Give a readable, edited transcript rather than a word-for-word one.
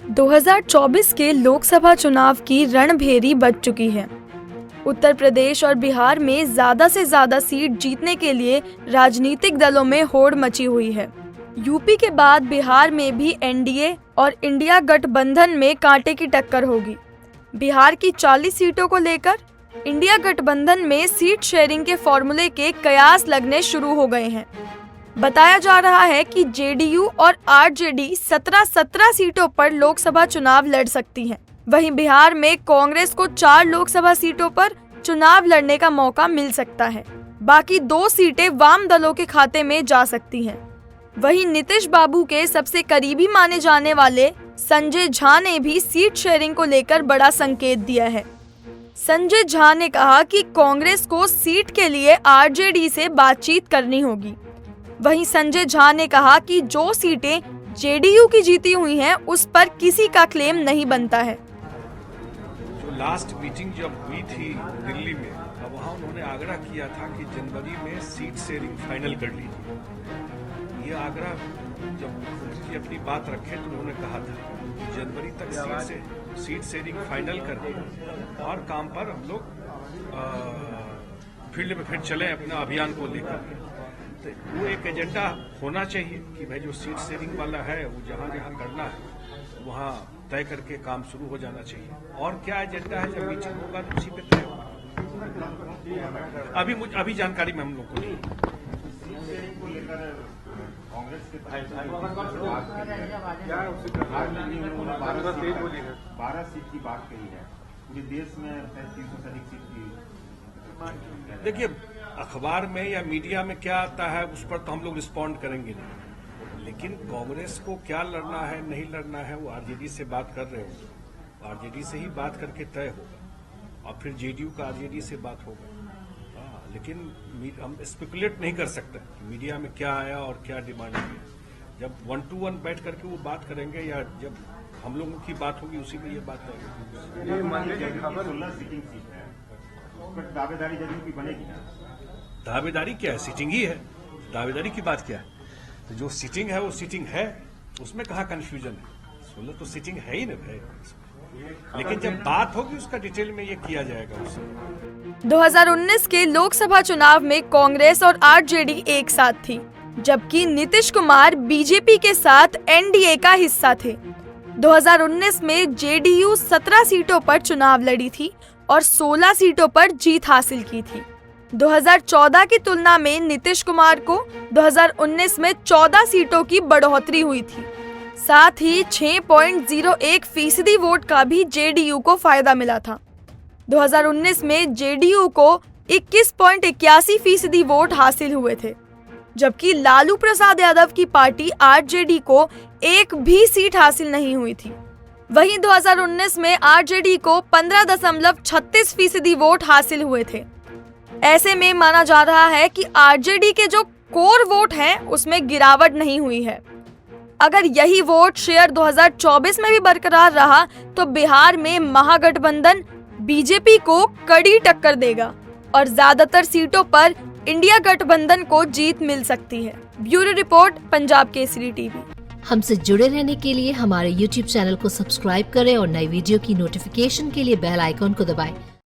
2024 के लोकसभा चुनाव की रणभेरी बज चुकी है। उत्तर प्रदेश और बिहार में ज्यादा से ज्यादा सीट जीतने के लिए राजनीतिक दलों में होड़ मची हुई है। यूपी के बाद बिहार में भी एनडीए और इंडिया गठबंधन में कांटे की टक्कर होगी। बिहार की 40 सीटों को लेकर इंडिया गठबंधन में सीट शेयरिंग के फॉर्मूले के कयास लगने शुरू हो गए हैं। बताया जा रहा है कि जेडीयू और आरजेडी 17 सीटों पर लोकसभा चुनाव लड़ सकती हैं। वहीं बिहार में कांग्रेस को 4 लोकसभा सीटों पर चुनाव लड़ने का मौका मिल सकता है। बाकी 2 सीटें वाम दलों के खाते में जा सकती हैं। वहीं नीतीश बाबू के सबसे करीबी माने जाने वाले संजय झा ने भी सीट शेयरिंग को लेकर बड़ा संकेत दिया है। संजय झा ने कहा कि कांग्रेस को सीट के लिए आरजेडी से बातचीत करनी होगी। वहीं संजय झा ने कहा कि जो सीटें जेडीयू की जीती हुई हैं, उस पर किसी का क्लेम नहीं बनता है। जो लास्ट मीटिंग जब हुई थी दिल्ली में, वहाँ उन्होंने आग्रह किया था कि जनवरी में सीट शेयरिंग फाइनल कर लीजिए। ये आग्रह जब मुख्यमंत्री जी अपनी बात रखे तो उन्होंने कहा था कि जनवरी तक सीट शेयरिंग फाइनल कर दें और काम पर हम लोग फील्ड में फिर चले अपना अभियान को लेकर। तो वो एक एजेंडा होना चाहिए कि भाई जो सीट शेयरिंग वाला है वो जहाँ जहाँ करना है वहाँ तय करके काम शुरू हो जाना चाहिए। और क्या एजेंडा है, जब मीटिंग होगा तो उसी पे तय होगा। अभी जानकारी में हम लोग को नहीं। कांग्रेस के 12 सीट की बात कही है, पूरे देश में 300 से अधिक सीट की। देखिए, अखबार में या मीडिया में क्या आता है उस पर तो हम लोग रिस्पॉन्ड करेंगे नहीं, लेकिन कांग्रेस को क्या लड़ना है नहीं लड़ना है वो आरजेडी से बात कर रहे होंगे। आरजेडी से ही बात करके तय होगा और फिर जेडीयू का आरजेडी से बात होगा। लेकिन हम स्पेकुलेट नहीं कर सकते मीडिया में क्या आया और क्या डिमांड है। जब 1 to 1 बैठ करके वो बात करेंगे या जब हम लोगों की बात होगी उसी में ये बात आएगी। ये मान लीजिए खबर 16 सीटिंग सीट है, उस पर दावेदारी जदयू की बनेगी ना? दावेदारी क्या है, सीटिंग ही है। दावेदारी की बात क्या है? तो जो सीटिंग है वो सीटिंग है, उसमें कहाँ कंफ्यूजन है। 16 तो सीटिंग है ही ना भाई, लेकिन जब बात होगी उसका डिटेल में ये किया जाएगा। उससे 2019 के लोकसभा चुनाव में कांग्रेस और आरजेडी एक साथ थी, जबकि नीतीश कुमार बीजेपी के साथ एनडीए का हिस्सा थे। 2019 में जेडीयू 17 सीटों पर चुनाव लड़ी थी और 16 सीटों पर जीत हासिल की थी। 2014 की तुलना में नीतीश कुमार को 2019 में 14 सीटों की बढ़ोतरी हुई थी। साथ ही 6.01% वोट का भी जेडीयू को फायदा मिला था। 2019 में जेडीयू को 21.81% वोट हासिल हुए थे, जबकि लालू प्रसाद यादव की पार्टी आरजेडी को एक भी सीट हासिल नहीं हुई थी। वहीं 2019 में आरजेडी को 15.36% वोट हासिल हुए थे। ऐसे में माना जा रहा है कि आरजेडी के जो कोर वोट हैं उसमें गिरावट नहीं हुई है। अगर यही वोट शेयर 2024 में भी बरकरार रहा तो बिहार में महागठबंधन बीजेपी को कड़ी टक्कर देगा और ज्यादातर सीटों पर इंडिया गठबंधन को जीत मिल सकती है। Bureau report, Punjab Kesari TV. हमसे जुड़े रहने के लिए हमारे YouTube चैनल को सब्सक्राइब करें और नई वीडियो की नोटिफिकेशन के लिए बेल आइकॉन को दबाएं।